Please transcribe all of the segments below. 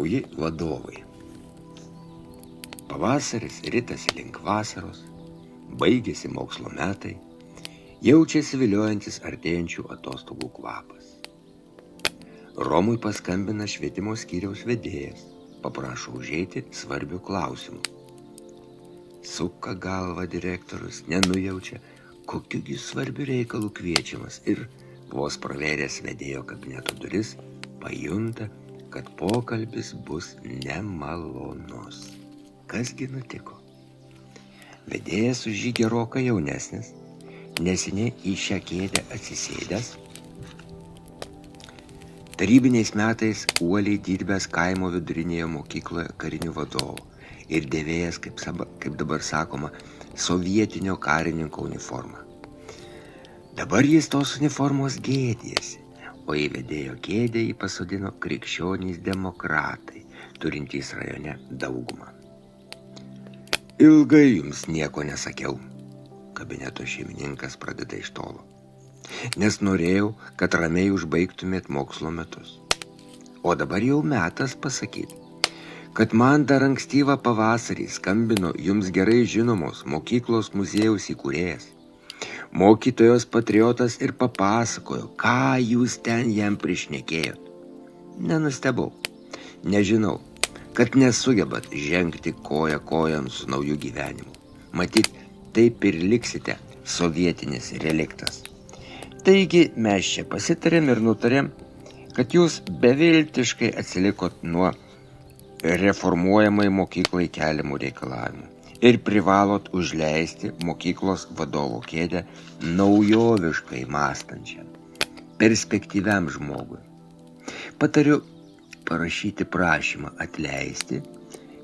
Nauji vadovai. Pavasaris ritasi link vasaros, baigėsi mokslo metai, jaučiasi viliojantis artėjančių atostogų kvapas. Romui paskambina švietimo skyriaus vedėjas, paprašo užeiti svarbių klausimų. Suka galvą direktorius, nenujaučia, kokiu svarbiu reikalu kviečiamas ir, vos pravėręs vedėjo kabineto duris, pajunta, kad pokalbis bus nemalonus. Kasgi nutiko? Vedėjas už jį gerokai jaunesnis, neseniai į šią kėdę atsisėdęs, tarybiniais metais uoliai dirbęs kaimo vidurinėje mokykloje karinių vadovų ir dėvėjęs, kaip dabar sakoma, sovietinio karininko uniformą. Dabar jis tos uniformos gėdėsi, o į vedėjo kėdę jį pasodino krikščionys demokratai, turintys rajone daugumą. Ilgai jums nieko nesakiau, kabineto šeimininkas pradeda iš tolo, nes norėjau, kad ramiai užbaigtumėt mokslo metus. O dabar jau metas pasakyti, kad man dar ankstyvą pavasarį skambino jums gerai žinomos mokyklos muziejaus įkūrėjas, mokytojos patriotas ir papasakojo, ką jūs ten jam prišnekėjot. Nenustebau, nežinau, kad nesugebat žengti koja kojan su nauju gyvenimu. Matyt, taip ir liksite sovietinis reliktas. Taigi mes čia pasitarėm ir nutarėm, kad jūs beviltiškai atsilikot nuo reformuojamai mokyklai keliamų reikalavimų ir privalot užleisti mokyklos vadovo kėdę naujoviškai mąstančiam, perspektyviam žmogui. Patariu parašyti prašymą atleisti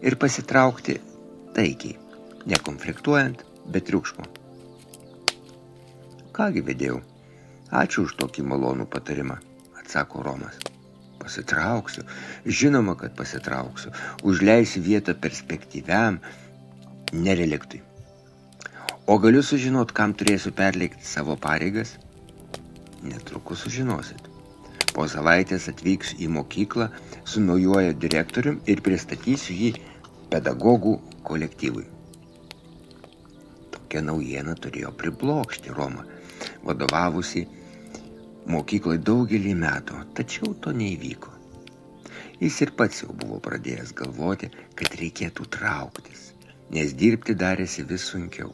ir pasitraukti taikiai, nekonfliktuojant, bet triukšmo. Kągi vedėjau, ačiū už tokį malonų patarimą, atsako Romas. Pasitrauksiu, žinoma, kad pasitrauksiu, užleisiu vietą perspektyviam nereliktui. O galiu sužinot, kam turėsiu perleikti savo pareigas? Netrukus sužinosit. Po savaitės atvyksiu į mokyklą su naujuoju direktorium ir pristatysiu jį pedagogų kolektyvui. Tokia naujiena turėjo priblokšti Romą, vadovavusi mokyklai daugelį metų, tačiau to neįvyko. Jis ir pats jau buvo pradėjęs galvoti, kad reikėtų trauktis, nes dirbti darėsi vis sunkiau.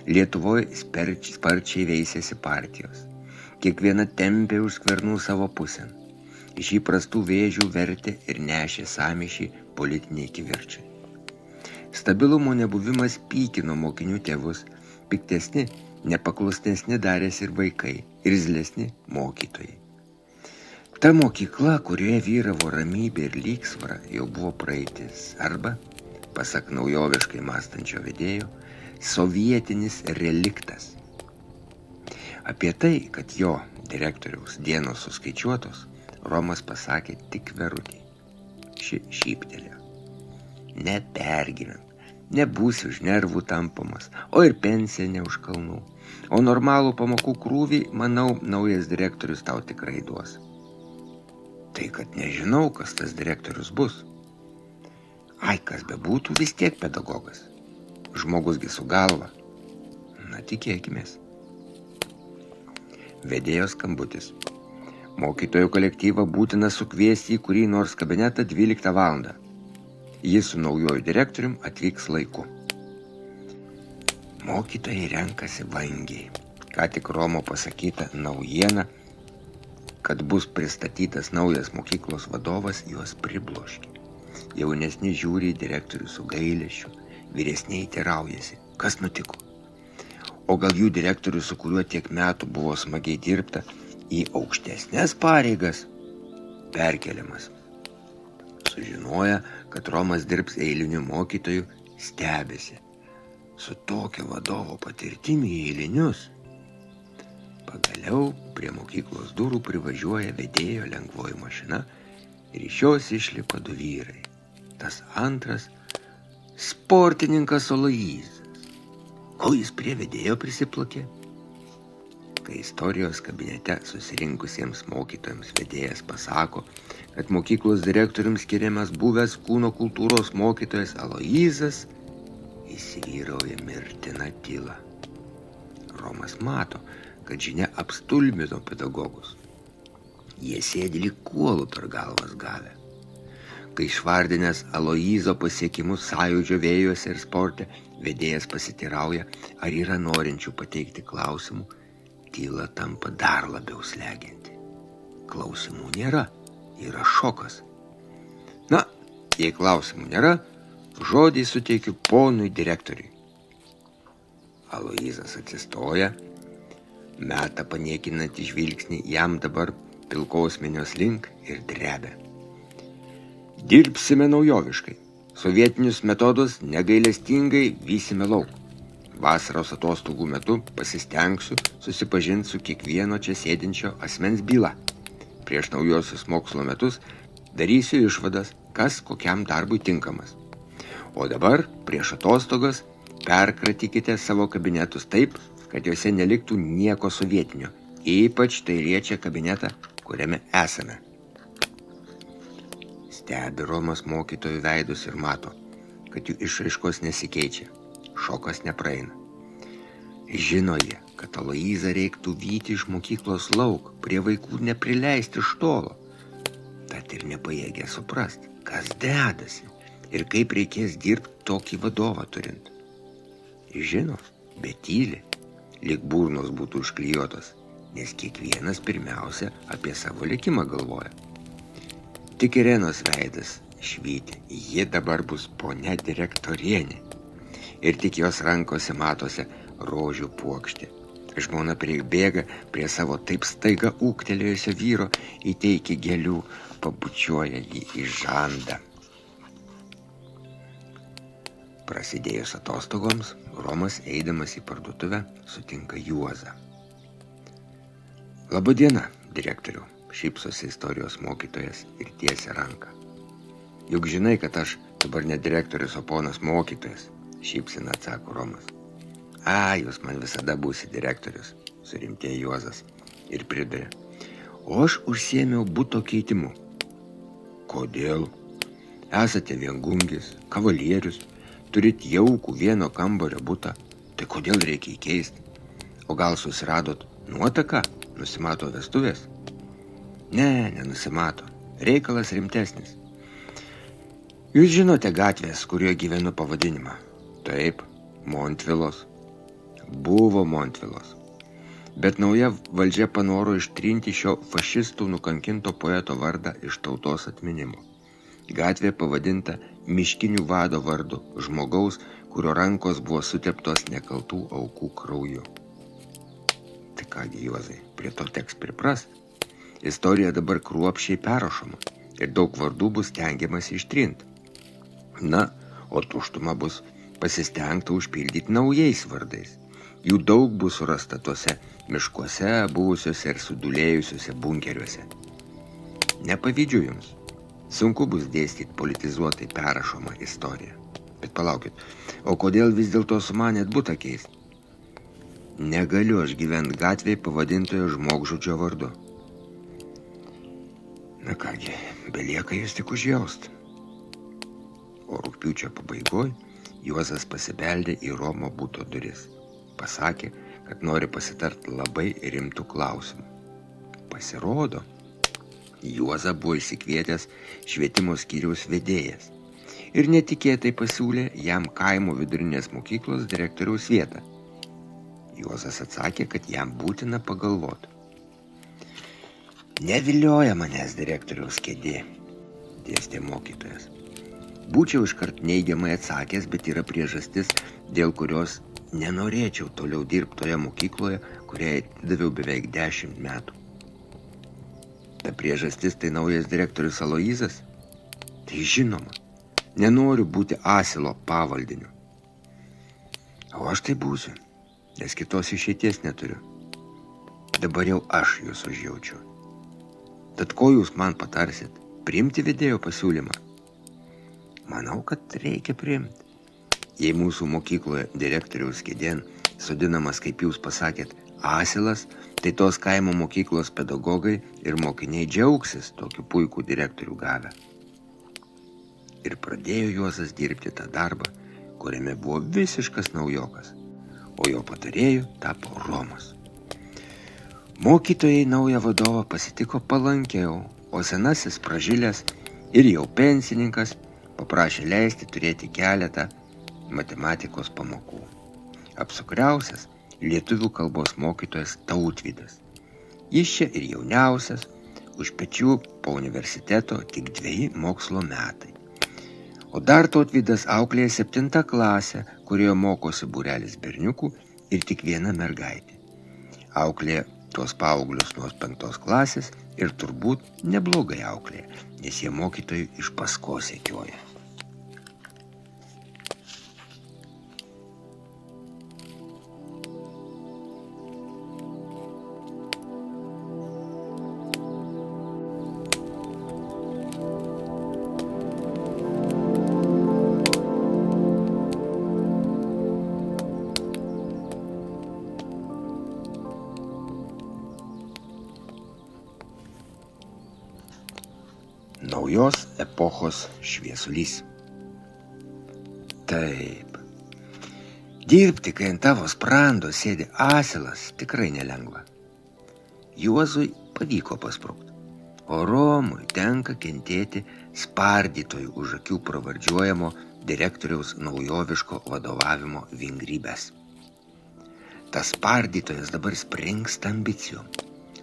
Lietuvoje sparčiai veisėsi partijos. Kiekviena tempė už skvernų savo pusėn. Iš įprastų vėžių vertė ir nešė sąmyšį politiniai kivirčiai. Stabilumo nebuvimas pykino mokinių tėvus, piktesni, nepaklusnesni darėsi ir vaikai, irzlesni mokytojai. Ta mokykla, kurioje vyravo ramybė ir lygsvara, jau buvo praeitis arba, pasak naujoviškai mąstančio vedėjo, sovietinis reliktas. Apie tai, kad jo direktoriaus dienos suskaičiuotos, Romas pasakė tik Verutei. Ši šyptelėjo. Nepergyvenk, nebūsi už nervų tampomas, o ir pensija ne už kalnų. O normalų pamokų krūvį, manau, naujas direktorius tau tikrai duos. Tai, kad nežinau, kas tas direktorius bus. Ai, kas bebūtų, vis tiek pedagogas. Žmogusgi su galva. Na, tikėkimės. Vedėjo skambutis. Mokytojų kolektyvą būtina sukviesti į kurį nors kabinetą 12 valandą. Jis su naujoju direktorium atvyks laiku. Mokytojai renkasi vangiai. Ką tik Romo pasakyta naujiena, kad bus pristatytas naujas mokyklos vadovas, juos pribloškė. Jaunesni žiūri į direktorių su gailesčiu, vyresniai teiraujasi, kas nutiko. O gal jų direktorius, su kuriuo tiek metų buvo smagiai dirbta, į aukštesnės pareigas perkeliamas. Sužinoja, kad Romas dirbs eiliniu mokytoju, stebisi. Su tokia vadovo patirtimi į eilinius. Pagaliau prie mokyklos durų privažiuoja vedėjo lengvoji mašina ir iš jos išlipa 2 vyrai. Tas antras sportininkas Aloyzas. Ko jis prie vedėjo prisiplakė? Kai istorijos kabinete susirinkusiems mokytojams vedėjas pasako, kad mokyklos direktoriams skiriamas buvęs kūno kultūros mokytojas Aloyzas, įsivyrauja mirtina tyla. Romas mato, kad žinia apstulbino pedagogus. Jie sėdi lyg kuolų per galvas gavę. Kai išvardinęs Aloyzo pasiekimus sąjūdžio vėjuose ir sporte, vedėjas pasitirauja, ar yra norinčių pateikti klausimų, tyla tampa dar labiau slegianti. Klausimų nėra, yra šokas. Na, jei klausimų nėra, žodį suteikiu ponui direktoriui. Aloyzas atsistoja, meta paniekinantį žvilgsnį jam dabar pilkos minios link ir drebia. Dirbsime naujoviškai. Sovietinius metodus negailestingai vysime lauk. Vasaros atostogų metu pasistengsiu susipažinti su kiekvieno čia sėdinčio asmens byla. Prieš naujosius mokslo metus darysiu išvadas, kas kokiam darbui tinkamas. O dabar, prieš atostogas, perkratykite savo kabinetus taip, kad juose neliktų nieko sovietinio. Ypač tai liečia kabinetą, kuriame esame. Stebi Romas mokytojų veidus ir mato, kad jų išraiškos nesikeičia. Šokas nepraeina. Žino jie, kad Aloyzą reiktų vyti iš mokyklos lauk, prie vaikų neprileisti iš tolo. Tad ir nepajėgia suprasti, kas dedasi ir kaip reikės dirbti tokį vadovą turint. Žino, bet tyli, lyg burnos būtų užklijuotos, nes kiekvienas pirmiausia apie savo likimą galvoja. Tik Irenos veidas švyti, ji dabar bus ponia direktorienė. Ir tik jos rankose matosi rožių puokštė. Žmona pribėga prie savo taip staiga ūgtelėjusio vyro, įteikia gėlių, pabučiuoja jį į žandą. Prasidėjus atostogoms, Romas, eidamas į parduotuvę, sutinka Juozą. Labadiena, direktoriau, šypsosi istorijos mokytojas ir tiesia ranką. Juk žinai, kad aš dabar ne direktorius, o ponas mokytojas, šypsina atsako Romas. Jūs man visada būsi direktorius, surimtėjo Juozas ir priduria. O aš užsiėmiau buto keitimu. Kodėl? Esate viengungis, kavalierius, turit jaukų vieno kambario butą, tai kodėl reikia įkeisti? O gal susiradot nuotaką, nusimato vestuvės? Ne, nenusimato, reikalas rimtesnis. Jūs žinote gatvės, kurioje gyvenu pavadinimą? Taip, Montvilos. Buvo Montvilos. Bet nauja valdžia panoro ištrinti šio fašistų nukankinto poeto vardą iš tautos atminimo. Gatvė pavadinta miškinių vado vardu, žmogaus, kurio rankos buvo suteptos nekaltų aukų krauju. Tai kągi, Juozai, prie to teks priprast. Istorija dabar kruopščiai perrašoma ir daug vardų bus stengiamas ištrinti. Na, o tuštuma bus pasistengta užpildyti naujais vardais. Jų daug bus surasta tose miškuose, buvusiuose ir sudulėjusiuose bunkeriuose. Nepavydžiu jums. Sunku bus dėstyti politizuotai perrašomą istoriją. Bet palaukit, o kodėl vis dėlto sumanėt butą keisti? Negaliu aš gyventi gatvėje pavadintojo žmogžudžio vardu. Na kągi, belieka jūs tik užjaust. O rugpjūčio pabaigoj Juozas pasibeldė į Romo buto duris. Pasakė, kad nori pasitart labai rimtų klausimų. Pasirodo, Juozą buvo išsikvietęs švietimo skyriaus vedėjas ir netikėtai pasiūlė jam kaimo vidurinės mokyklos direktoriaus vietą. Juozas atsakė, kad jam būtina pagalvoti. Nevilioja manęs direktoriaus kėdė, dėstė mokytojas. Būčiau iškart neigiamai atsakęs, bet yra priežastis, dėl kurios nenorėčiau toliau dirbti toje mokykloje, kuriai daviau beveik 10 metų. Ta priežastis tai naujas direktorius Aloyzas? Tai žinoma, nenoriu būti asilo pavaldiniu. O aš tai būsiu, nes kitos išeities neturiu. Dabar jau aš jūs užjaučiu. Tad ko jūs man patarsit? Priimti vedėjo pasiūlymą? Manau, kad reikia priimti. Jei mūsų mokykloje direktoriaus kėdėn sodinamas, kaip jūs pasakėt, Asilas, tai tos kaimo mokyklos pedagogai ir mokiniai džiaugsis tokiu puikų direktorių gavę. Ir pradėjo Juozas dirbti tą darbą, kuriame buvo visiškas naujokas, o jo patarėju tapo Romas. Mokytojai naują vadovą pasitiko palankiau, o senasis pražilęs ir jau pensininkas paprašė leisti turėti keletą matematikos pamokų. Apsukriausias lietuvių kalbos mokytojas Tautvydas. Jis čia ir jauniausias, už pečių po universiteto tik 2 mokslo metai. O dar Tautvydas auklėja 7 klasę, kurioje mokosi būrelis berniukų ir tik 1 mergaitė. Auklėja tuos paauglius nuo 5 klasės ir turbūt neblogai auklėja, nes jie mokytojai iš paskos sekioja. Naujos epochos šviesulys. Taip. Dirbti, kai ant tavo sprando sėdi asilas, tikrai nelengva. Juozui pavyko pasprūkti, o Romui tenka kentėti spardytojų už akių pravardžiuojamo direktoriaus naujoviško vadovavimo vingrybės. Tas spardytojas dabar springsta ambicijom,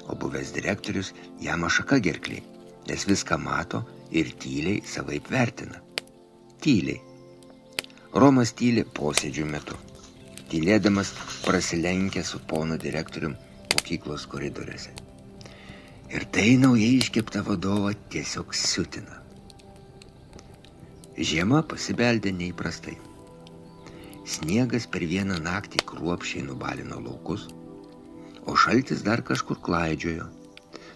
o buvęs direktorius jam ašaka gerklėj, nes viską mato ir tyliai savaip vertina. Tyliai. Romas tyli posėdžių metu. Tylėdamas prasilenkia su ponu direktorium mokyklos koridoriuose. Ir tai naujai iškepta vadovą tiesiog siutina. Žiema pasibeldė neįprastai. Sniegas per vieną naktį kruopščiai nubalino laukus, o šaltis dar kažkur klaidžiojo.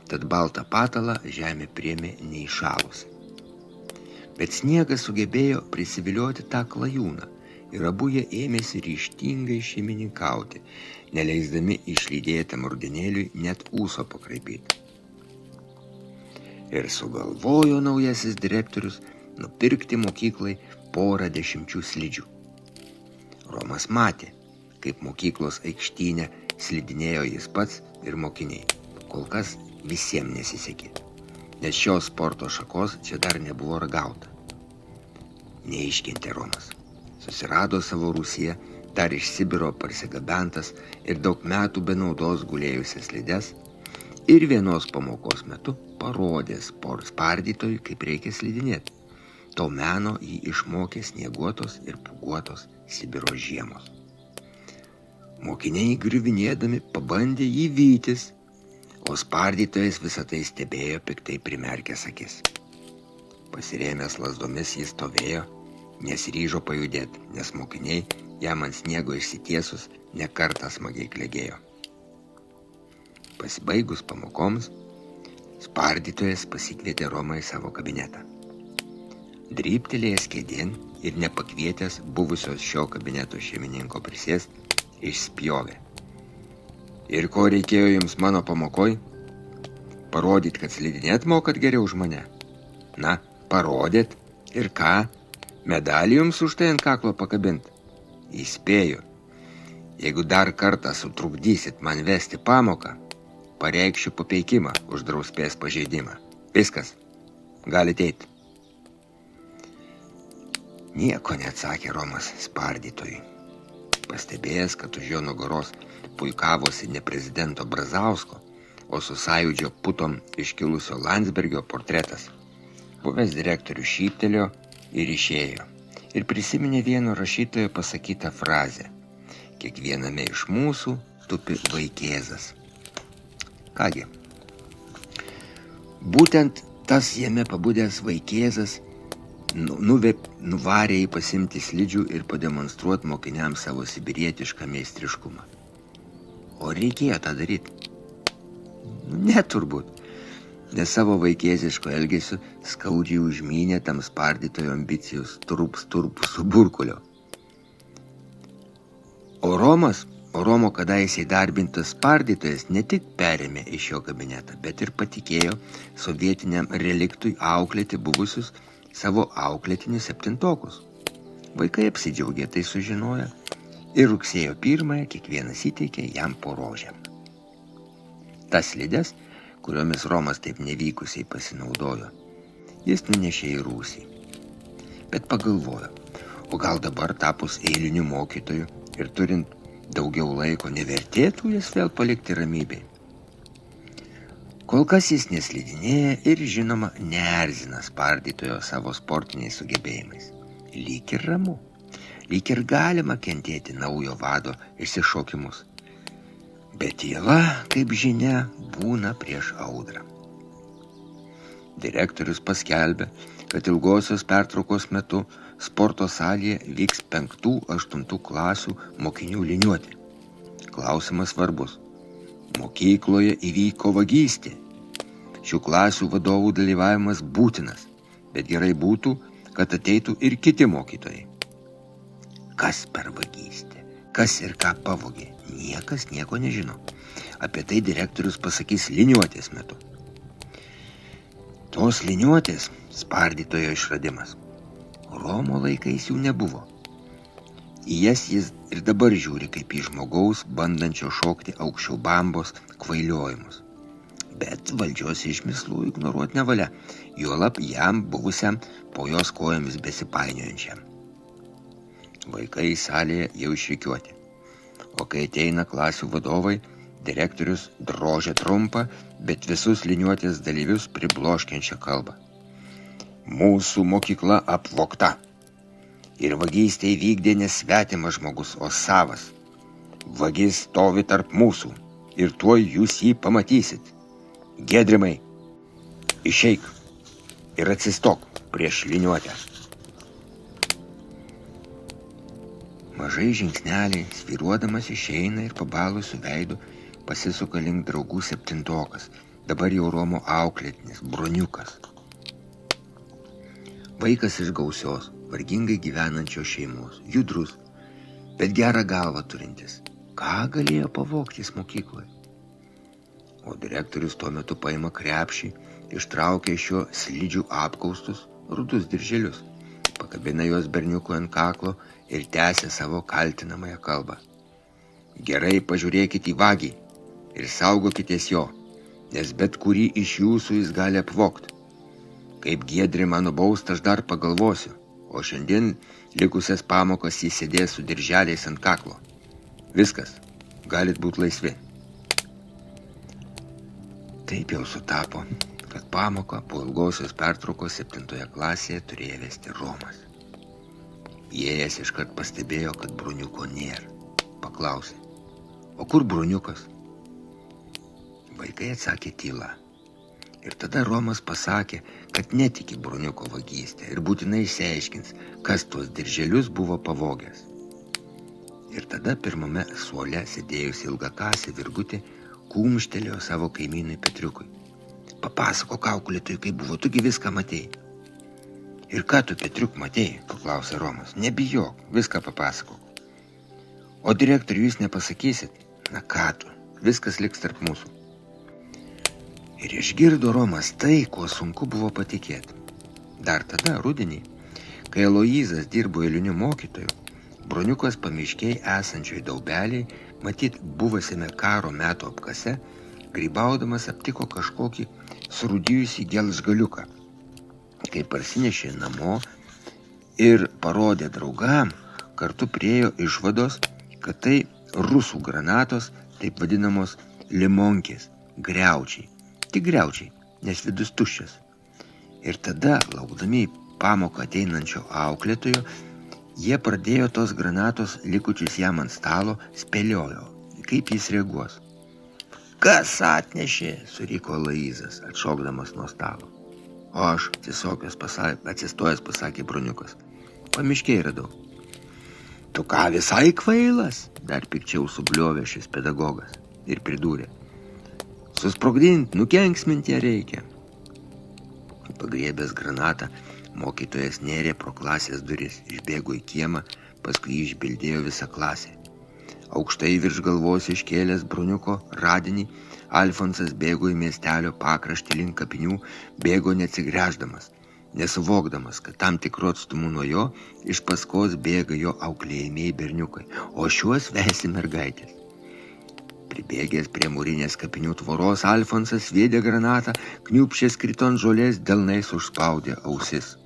Tad baltą patalą žemė priėmė neįšalusi. Bet sniegas sugebėjo prisivilioti tą klajūną ir abu jie ėmėsi ryžtingai šeimininkauti, neleisdami išlydėtam rudenėliui net ūso pakraipyti. Ir sugalvojo naujasis direktorius nupirkti mokyklai 10 slidžių. Romas matė, kaip mokyklos aikštynę slidinėjo jis pats ir mokiniai. Kol kas visiems nesisekė, nes šios sporto šakos čia dar nebuvo ragauta. Neiškentė Romas. Susirado savo Rusiją, dar iš Sibiro parsigabentas ir daug metų be naudos gulėjusias slides ir vienos pamokos metu parodė spardytojui, kaip reikia slidinėti. To meno jį išmokė snieguotos ir pūguotos Sibiro žiemos. Mokiniai griuvinėdami pabandė jį vytis, o spardytojas visą tai stebėjo piktai primerkęs akis. Pasirėmęs lazdomis jis stovėjo, nesiryžo pajudėti, nes mokiniai jam ant sniego išsitiesus ne kartą smagiai klegėjo. Pasibaigus pamokoms, spardytojas pasikvietė Romą į savo kabinetą. Dryptelėjęs kėdėn ir nepakvietęs buvusios šio kabineto šeimininko prisėst, išspjovė. Ir ko reikėjo jums mano pamokoj? Parodyt, kad slidinėt mokat geriau už mane? Na, parodėt. Ir ką? Medalį jums už tai ant kaklo pakabint? Įspėju. Jeigu dar kartą sutrukdysit man vesti pamoką, pareikšiu papeikimą už drausmės pažeidimą. Viskas. Galite eit. Nieko neatsakė Romas spardytojui. Pastebėjęs, kad už jo nugaros puikavosi ne prezidento Brazausko, o su sąjūdžio putom iškilusio Landsbergio portretas. Buvęs direktorius šyptelėjo ir išėjo. Ir prisiminė vieno rašytojo pasakytą frazę. Kiekviename iš mūsų tupi vaikėzas. Kągi, būtent tas jame pabudęs vaikėzas nuvarė į pasimti slidžių ir pademonstruoti mokiniams savo sibirietišką meistriškumą. O reikėjo tą daryti? Ne turbūt, nes savo vaikėziško elgesiu skaudžiai užmynė tam spardytojo ambicijos turp su burkulio. O Romas O Romo kadaise įdarbintas spardytojas ne tik perėmė iš jo kabinetą, bet ir patikėjo sovietiniam reliktui auklėti buvusius savo auklėtinius 7-tokus. Vaikai apsidžiaugė tai sužinoję ir rugsėjo 1 kiekvienas įteikė jam po rožę. Tas slides, kuriomis Romas taip nevykusiai pasinaudojo, jis nunešė į rūsį. Bet pagalvojo, o gal dabar tapus eiliniu mokytoju ir turint daugiau laiko nevertėtų jas vėl palikti ramybei. Kol kas jis neslidinėja ir, žinoma, neerzina spardytojo savo sportiniais sugebėjimais. Lyg ir ramu, lyg ir galima kentėti naujo vado išsišokimus. Bet tyla, kaip žinia, būna prieš audrą. Direktorius paskelbė, kad ilgosios pertraukos metu sporto salėje vyks 5-8 klasių mokinių liniuotė. Klausimas svarbus. Mokykloje įvyko vagystė. Šių klasių vadovų dalyvavimas būtinas, bet gerai būtų, kad ateitų ir kiti mokytojai. Kas per vagystę? Kas ir ką pavogė? Niekas nieko nežino. Apie tai direktorius pasakys liniuotės metu. Tos liniuotės spardytojo išradimas. Romo laikais jų nebuvo. Į jas jis ir dabar žiūri kaip į žmogaus, bandančio šokti aukščiau bambos kvailiojimus. Bet valdžios išmislų ignoruoti nevalia, juolab jam buvusiam po jos kojomis besipainiojančiam. Vaikai salėje jau išrikiuoti. O kai ateina klasių vadovai, direktorius drožia trumpą, bet visus liniuotės dalyvius pribloškiančią kalbą. Mūsų mokykla apvogta. Ir vagystę įvykdė nesvetimas žmogus, o savas. Vagis stovi tarp mūsų ir tuoj jūs jį pamatysit. Giedrimai, išeik ir atsistok prieš liniuotę. Mažai žingsneliai, svyruodamas išeina ir pabalusiu veidu pasisuka link draugų 7-tokas, dabar jau Romo auklėtinis, Broniukas. Vaikas iš gausios, vargingai gyvenančios šeimos, judrus, bet gerą galvą turintis. Ką galėjo pavogti jis mokykloje? O direktorius tuo metu paima krepšį, ištraukia iš jo slidžių apkaustus, rudus dirželius, pakabina juos berniukui ant kaklo ir tęsia savo kaltinamąją kalbą. Gerai pažiūrėkit į vagį ir saugokitės jo, nes bet kurį iš jūsų jis gali apvogti. Kaip Giedrimą nubaust aš dar pagalvosiu, o šiandien likusias pamokas jis sėdės su dirželiais ant kaklo. Viskas, galit būti laisvi. Taip jau sutapo, kad pamoką po ilgosios pertraukos 7 klasėje turėjo vesti Romas. Įėjęs iškart pastebėjo, kad Broniuko nėra. Paklausė, o kur Broniukas? Vaikai atsakė tyla. Ir tada Romas pasakė, kad netiki Broniuko vagystę ir būtinai išsiaiškins, kas tuos dirželius buvo pavogęs. Ir tada pirmame suole sėdėjusi ilgakasė virgutė kumštelėjo savo kaimynui Petriukui. Papasakok auklėtojui, kaip buvo, tugi viską matei. Ir ką tu, Petriuk, matei, paklausė Romas. Nebijok, viską papasakok. O direktoriui jūs nepasakysit? Na ką tu, viskas liks tarp mūsų. Ir išgirdo Romas tai, kuo sunku buvo patikėti. Dar tada, rudenį, kai Aloyzas dirbo eiliniu mokytoju, Broniukas pamiškiai esančioj daubeliai, matyt buvusiame karo metų apkase, grybaudamas aptiko kažkokį surūdijusį gelsgaliuką. Kai parsinešė namo ir parodė draugam, kartu priėjo išvados, kad tai rusų granatos, taip vadinamos limonkės, griaučiai. Tik griaučiai, nes vidus tuščias. Ir tada, laukdami pamoką ateinančio auklėtojo, jie pradėjo tos granatos likučius jam ant stalo, spėliojo, kaip jis reaguos. Kas atnešė, suriko Aloyzas, atšokdamas nuo stalo. O aš, atsistojęs pasakė Broniukas. Pamiškiai radau. Tu ką, visai kvailas? Dar pikčiau subliovė šis pedagogas ir pridūrė. Susprogdinti, nukenksminti ją reikia. Pagriebęs granatą, mokytojas nėrė pro klasės duris, išbėgo į kiemą, paskui išbildėjo visą klasę. Aukštai virš galvos iškėlęs bruniuko radinį, Alfonsas bėgo į miestelio pakraštį link kapinių, bėgo neatsigręždamas, nesuvokdamas, kad tam tikru atstumu nuo jo iš paskos bėga jo auklėjamieji berniukai, o šiuos vesi mergaitės. Pribėgęs prie mūrinės kapinių tvoros, Alfonsas sviedė granatą, kniūpšės krito ant žolės, delnais užspaudė ausis.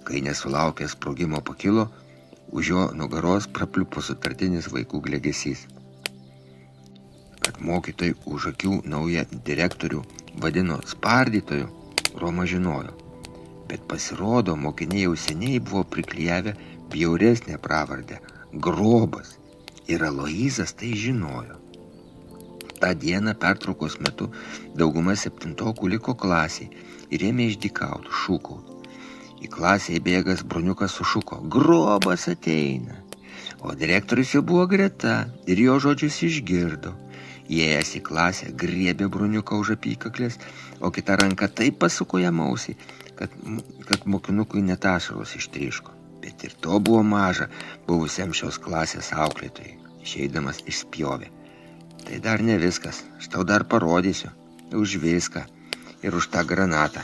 Kai nesulaukęs sprogimo pakilo, už jo nugaros prapliupo sutartinis vaikų glegesys. Kad mokytojai už akių naują direktorių vadino spardytoju, Roma žinojo. Bet pasirodo, mokiniai jau seniai buvo priklijavę bjauresnę pravardę – Grobas. Ir Aloyzas tai žinojo. Ta dieną pertraukos metu dauguma septintokų liko klasiai ir ėmė išdykauti, šūkauti. Į klasę įbėgęs bruniukas sušuko – Grobas ateina. O direktorius jau buvo greta ir jo žodžius išgirdo. Įėjęs į klasę, griebė bruniuką už apykaklės, o kita ranka taip pasuko jam ausį, kad mokinukui net ašaros ištryško. Bet ir to buvo maža buvusiam šios klasės auklėtojai. Išeidamas išspjovė. Tai dar ne viskas, aš tau dar parodysiu. Už viską ir už tą granatą.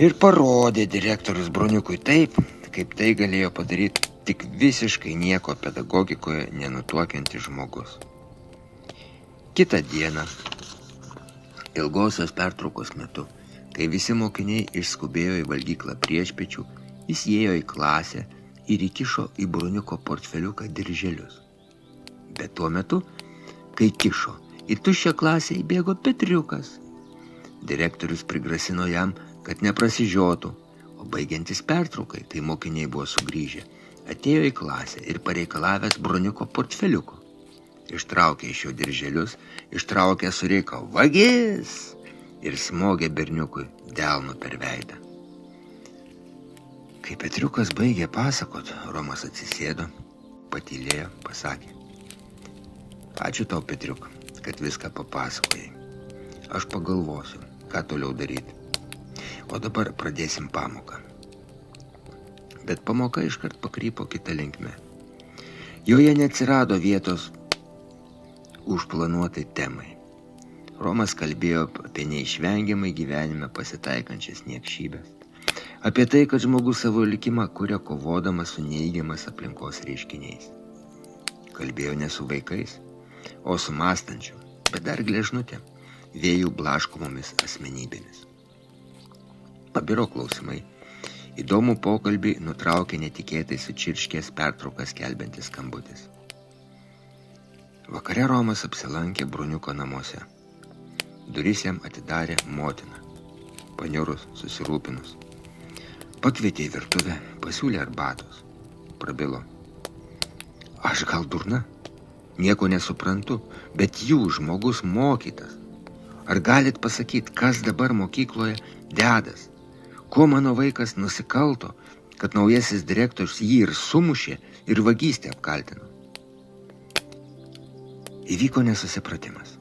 Ir parodė direktorius bruniukui taip, kaip tai galėjo padaryti tik visiškai nieko pedagogikoje nenutuokiantis žmogus. Kitą dieną, ilgosios pertraukos metu, kai visi mokiniai išskubėjo į valgyklą priešpiečių, jis įėjo į klasę ir įkišo į bruniuko portfeliuką dirželius. Bet tuo metu, kai kišo, į tuščią klasę įbėgo Petriukas. Direktorius prigrasino jam, kad neprasižiotų, o baigiantis pertraukai, kai mokiniai buvo sugrįžę, atėjo į klasę ir pareikalavęs bruniuko portfeliuko. Ištraukė iš jo dirželius, ištraukė surėko vagis ir smogė berniukui delnu per veidą. Kai Petriukas baigė pasakot, Romas atsisėdo, patylėjo, pasakė: Ačiū tau, Petriuk, kad viską papasakojai. Aš pagalvosiu, ką toliau daryti. O dabar pradėsim pamoką. Bet pamoka iškart pakrypo kitą linkme. Joje neatsirado vietos užplanuotai temai. Romas kalbėjo apie neišvengiamai gyvenime pasitaikančias niekšybės. Apie tai, kad žmogus savo likimą kuria kovodamas su neįgiamas aplinkos reiškiniais. Kalbėjo ne su vaikais, o su mąstančiu, bet dar gležnutėm, vėjų blaškomomis asmenybėmis. Pabiro klausimai. Įdomų pokalbį nutraukė netikėtai sučirškės pertraukas skelbiantis skambutis. Vakare Romas apsilankė bruniuko namuose. Duris jam atidarė motina, paniurus, susirūpinus. Pakvietė į virtuvę, pasiūlė arbatos. Prabilo: Aš gal durna? Nieko nesuprantu, bet jūs žmogus mokytas. Ar galit pasakyti, kas dabar mokykloje dedas? Ko mano vaikas nusikalto, kad naujasis direktorius jį ir sumušė ir vagystę apkaltino? Įvyko nesusipratimas.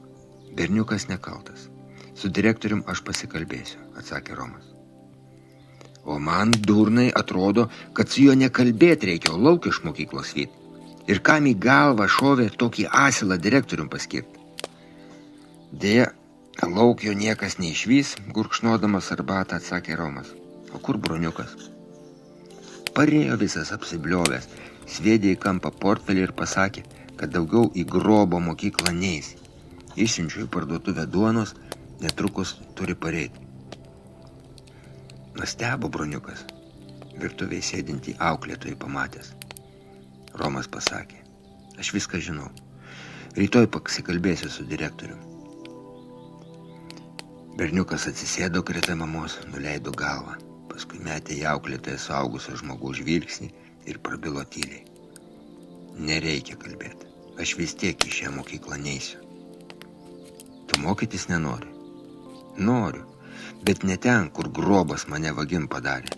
Berniukas nekaltas. Su direktorium aš pasikalbėsiu, atsakė Romas. O man, durnai, atrodo, kad su juo nekalbėti reikia, o lauk iš mokyklos vyt. Ir kam į galvą šovė tokį asilą direktorium paskirti? Deja, lauk jo niekas neišvys, gurkšnodamas arbatą, atsakė Romas. O kur bruniukas? Parėjo visas apsibliovęs, sviedė į kampą portfelį ir pasakė, kad daugiau į Grobo mokyklą neis. Išsiunčiu į parduotuvę duonos, netrukus turi pareiti. Nustebo bruniukas, virtuvėje sėdintį auklėtojai pamatęs. Romas pasakė: Aš viską žinau. Rytoj pasikalbėsiu su direktoriumi. Berniukas atsisėdo greta mamos, nuleido galvą. Paskui metė į auklėtoją suaugusio žmogaus žvilgsnį ir prabilo tyliai: Nereikia kalbėti. Aš vis tiek į šią mokyklą neisiu. Tu mokytis nenori? Noriu, bet ne ten, kur Grobas mane vagim padarė.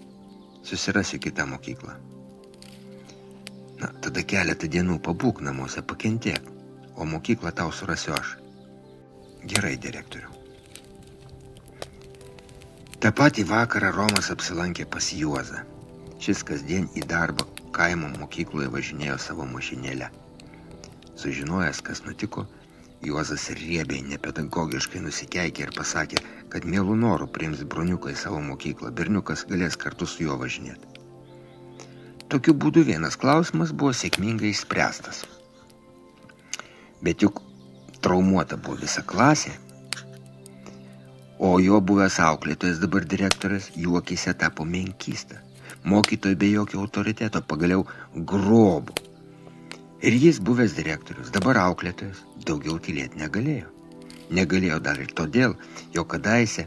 Susirasiu kitą mokyklą. Na, tada keletą dienų pabūk namuose, pakentėk, o mokyklą tau surasiu aš. Gerai, direktoriau. Ta patį vakarą Romas apsilankė pas Juozą. Šis kasdien į darbą kaimo mokykloje važinėjo savo mašinėlę. Sužinojęs, kas nutiko, Juozas riebiai nepedagogiškai nusikeikė ir pasakė, kad mielų norų priims broniuką į savo mokyklą, berniukas galės kartu su juo važinėti. Tokiu būdu vienas klausimas buvo sėkmingai išspręstas. Bet juk traumuota buvo visa klasė, o jo buvęs auklėtojas, dabar direktorius, jų akyse tapo menkysta, mokytojai be jokio autoriteto, pagaliau grobų. Ir jis, buvęs direktorius, dabar auklėtojas, daugiau tylėti negalėjo. Negalėjo dar ir todėl, jo kadaise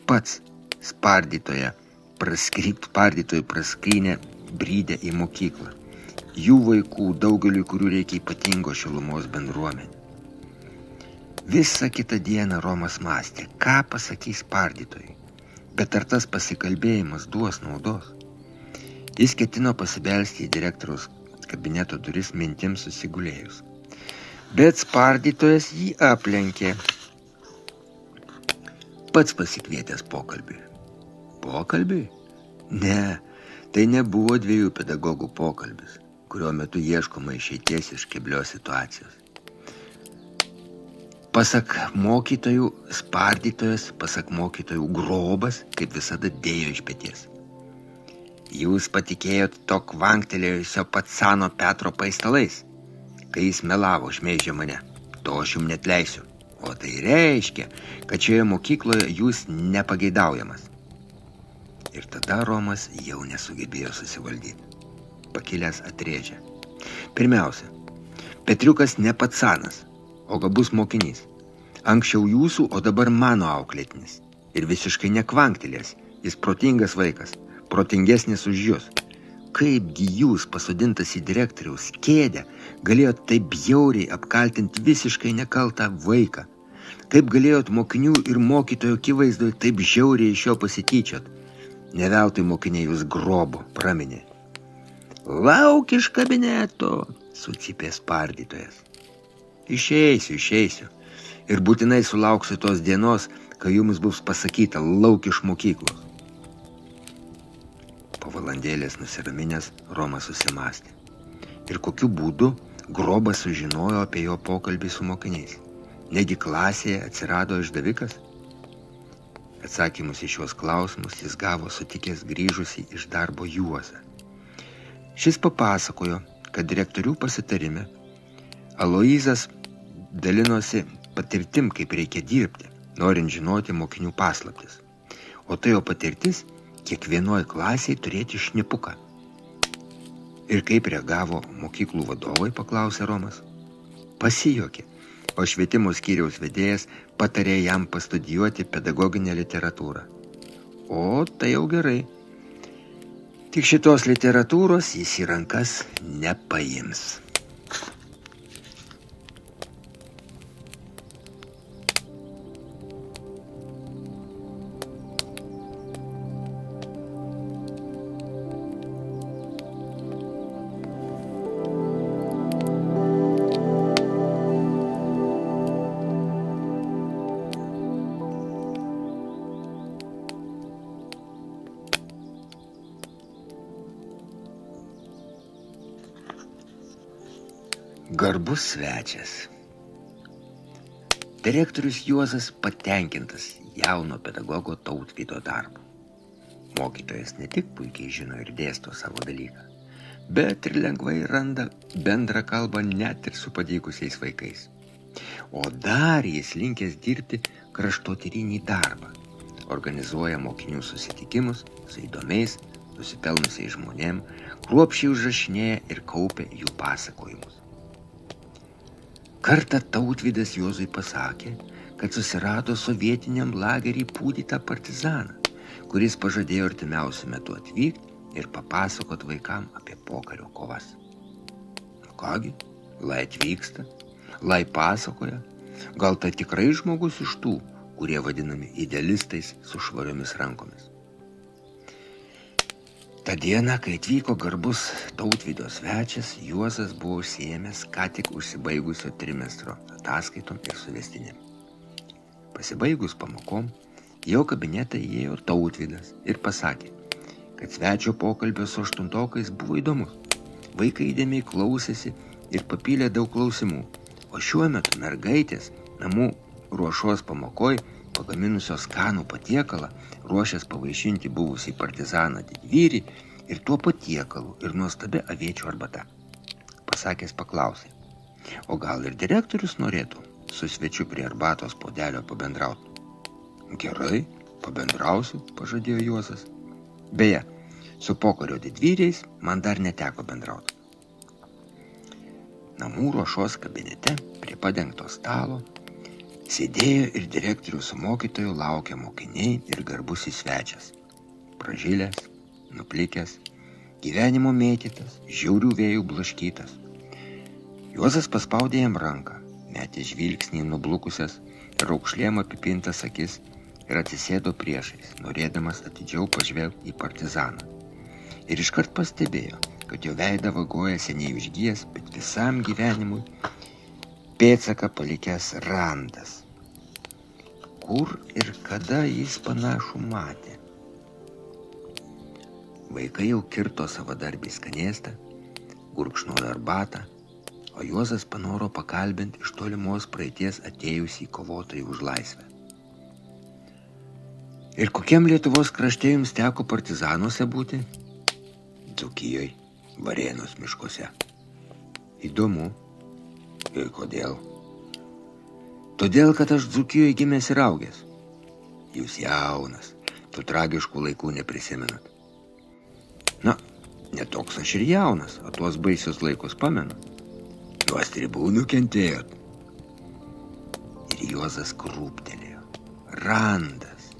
pats spardytojai praskrynė brydę į mokyklą. Jų vaikų, daugeliui, kurių reikia ypatingo šilumos bendruomenė. Visą kitą dieną Romas mąstė, ką pasakys spardytojai, bet ar tas pasikalbėjimas duos naudos. Jis ketino pasibelsti į direktoriaus kabineto duris mintims susigulėjus. Bet spardytojas jį aplenkė. Pats pasikvietęs pokalbiui. Pokalbiui? Ne, tai nebuvo dviejų pedagogų pokalbis, kurio metu ieškoma išeities iš keblios situacijos. Pasak mokytojų spardytojas, pasak mokytojų grobas, kaip visada dėjo iš peties. Jūs patikėjot to kvanktelėjusio patsano Petro paistalais, kai jis melavo, šmeižė mane. To aš jums netleisiu. O tai reiškia, kad šioje mokykloje jūs nepageidaujamas. Ir tada Romas jau nesugebėjo susivaldyti. Pakilęs atrėžė. Pirmiausia, Petriukas ne patsanas, o gabus mokinys. Anksčiau jūsų, o dabar mano auklėtinis. Ir visiškai nekvanktelės. Jis protingas vaikas. Protingesnis už jūs. Kaipgi jūs, pasodintas į direktoriaus kėdę, galėjot taip bjauriai apkaltinti visiškai nekaltą vaiką? Kaip galėjot mokinių ir mokytojų akivaizdoje taip žiauriai iš jo pasityčiot? Neveltui mokiniai jūs grobo, praminė. Lauk iš kabineto, sucypė spardytojas. Išeisiu. Ir būtinai sulauksiu tos dienos, kai jums bus pasakyta lauk iš mokyklos. Po valandėlės nusiraminęs, Romas susimąstė. Ir kokiu būdu grobas sužinojo apie jo pokalbį su mokiniais? Negi klasėje atsirado išdavikas? Atsakymus į šios klausimus jis gavo sutikęs grįžusį iš darbo Juozą. Šis papasakojo, kad direktorių pasitarime Aloyzas dalinosi patirtim, kaip reikia dirbti, norint žinoti mokinių paslaptis. O tai jo patirtis kiekvienoje klasėje turėti šnipuką. Ir kaip reagavo mokyklų vadovai, paklausė Romas. Pasijuokė, o švietimo skyriaus vedėjas patarė jam pastudijuoti pedagoginę literatūrą. O tai jau gerai. Tik šitos literatūros jis į rankas nepaims. Garbus svečias. Direktorius Juozas patenkintas jauno pedagogo Tautvydo darbu. Mokytojas ne tik puikiai žino ir dėsto savo dalyką, bet ir lengvai randa bendrą kalbą net ir su padykusiais vaikais. O dar jis linkęs dirbti kraštotyrinį darbą. Organizuoja mokinių susitikimus su įdomiais, nusipelnusiais žmonėm, kruopščiai užrašinėja ir kaupia jų pasakojimus. Kartą Tautvydas Juozui pasakė, kad susirado sovietiniam lagerį pūdytą partizaną, kuris pažadėjo artimiausiu metu atvykti ir papasakot vaikam apie pokario kovas. Kągi, lai atvyksta, lai pasakoja, gal tai tikrai žmogus iš tų, kurie vadinami idealistais su švariomis rankomis. Ta diena, kai atvyko garbus Tautvydo svečias, Juozas buvo užsiėmęs ką tik užsibaigusio trimestro ataskaitom ir suvestinėm. Pasibaigus pamokom, jo kabinetą įėjo Tautvydas ir pasakė, kad svečio pokalbio su aštuntokais buvo įdomus. Vaikai įdėmiai klausėsi ir papylė daug klausimų, o šiuo metu mergaitės namų ruošos pamokoj pagaminusios skanų patiekalą, ruošęs pavaišinti buvusį partizaną didvyrį ir tuo patiekalu ir nuostabia aviečių arbata. Pasakęs paklausė, o gal ir direktorius norėtų su svečiu prie arbatos puodelio pabendrauti? Gerai, pabendrausiu, pažadėjo Juozas. Beje, su pokario didvyriais man dar neteko bendrauti. Namų ruošos kabinete prie padengto stalo sėdėjo ir direktorius su mokytoju laukė mokiniai ir garbusis svečias. Pražilęs, nuplikęs, gyvenimo mėtytas, žiaurių vėjų blaškytas. Juozas paspaudė jam ranką, metė žvilgsnį nublukusias ir raukšlėm apipintas akis ir atsisėdo priešais, norėdamas atidžiau pažvelgti į partizaną. Ir iškart pastebėjo, kad jo veidą vagoja seniai užgijęs, bet visam gyvenimui pėdsaką palikęs randas. Kur ir kada jis panašų matė? Vaikai jau kirto savadarbį skanėstą, gurkšnojo arbatą, o Juozas panoro pakalbinti iš tolimos praeities atėjusį kovotojį už laisvę. Ir kokiam Lietuvos krašte jums teko partizanuose būti? Dzūkijoj, Varėnos miškuose. Įdomu. Ir kodėl? Todėl, kad aš Dzūkijoje gimęs ir augęs. Jūs jaunas, tų tragiškų laikų neprisimenat. Na, netoks aš ir jaunas, o tuos baisius laikus pamenu. Nuo stribų nukentėjot. Ir Juozas krūptelėjo. Randas,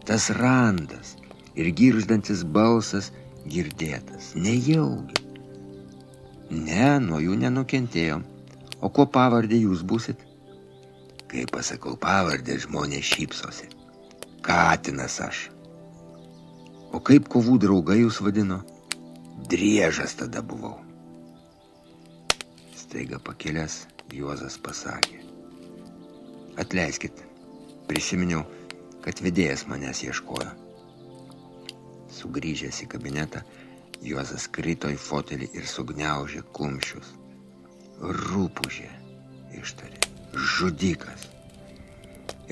tas randas ir girgždantis balsas girdėtas, nejaugi. Ne, nuo jų nenukentėjom. O kuo pavardė jūs būsit? Kai pasakau pavardę, žmonės šypsosi. Katinas aš. O kaip kovų draugai jūs vadino? Driežas tada buvau. Staiga pakilęs, Juozas pasakė. Atleiskit, prisiminiau, kad vedėjas manęs ieškojo. Sugrįžęs į kabinetą, Juozas krito į fotelį ir sugniaužė kumščius. Rūpužė, ištarė, žudikas.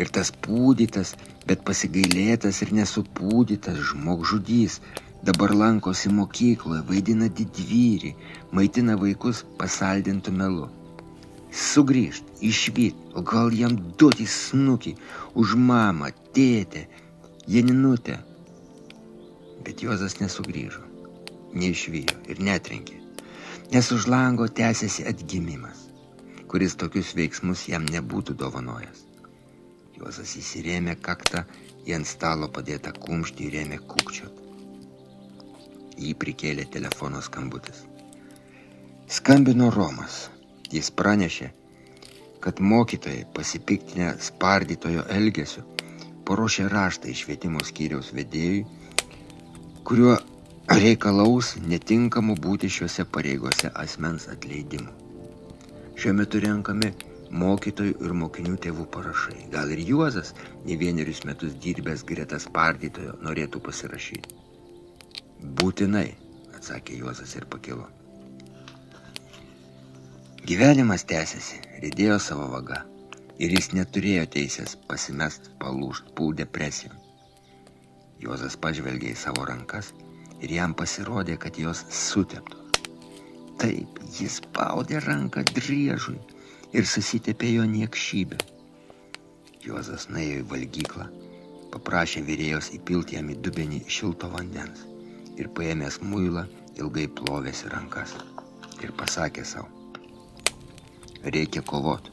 Ir tas pūdytas, bet pasigailėtas ir nesupūdytas žmogžudys dabar lankosi mokykloje, vaidina didvyrį, maitina vaikus pasaldintų melu. Sugrįžt, išvyt, o gal jam duoti snukį už mamą, tėtę, Janinutę. Bet Juozas nesugrįžo, neišvijo ir netrenkė. Nes už lango tęsėsi atgimimas, kuris tokius veiksmus jam nebūtų dovanojęs. Juozas įsirėmė kaktą į ant stalo padėtą kumštį ir ėmė kūkčiot. Jį prikėlė telefono skambutis. Skambino Romas. Jis pranešė, kad mokytojai pasipiktinę spardytojo elgesiu paruošė raštą iš švietimo skyriaus vedėjui, kuriuo reikalaus netinkamų būti šiuose pareigose asmens atleidimų. Šiuo metu renkami mokytojų ir mokinių tėvų parašai. Gal ir Juozas, ne vienerius metus dirbęs greta spardytojo, norėtų pasirašyti. Būtinai, atsakė Juozas ir pakilo. Gyvenimas tęsėsi, rydėjo savo vaga ir jis neturėjo teisės pasimest, palūžt, pult depresijom. Juozas pažvelgė į savo rankas ir jam pasirodė, kad jos suteptos. Taip, jis spaudė ranką driežui ir susitepė jo niekšybę. Juozas nuėjo į valgyklą, paprašė virėjos įpilti jam į dubenį šilto vandens ir paėmęs muilą ilgai plovėsi rankas ir pasakė sau, reikia kovot.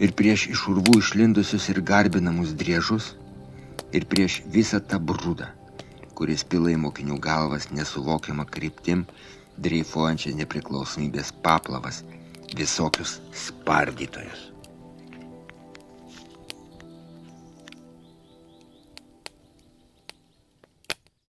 Ir prieš iš urvų išlindusius ir garbinamus driežus, ir prieš visą tą brudą, kuris pila į mokinių galvas nesuvokiamą kryptim, dreifuojančias nepriklausomybės paplavas, visokius spardytojus.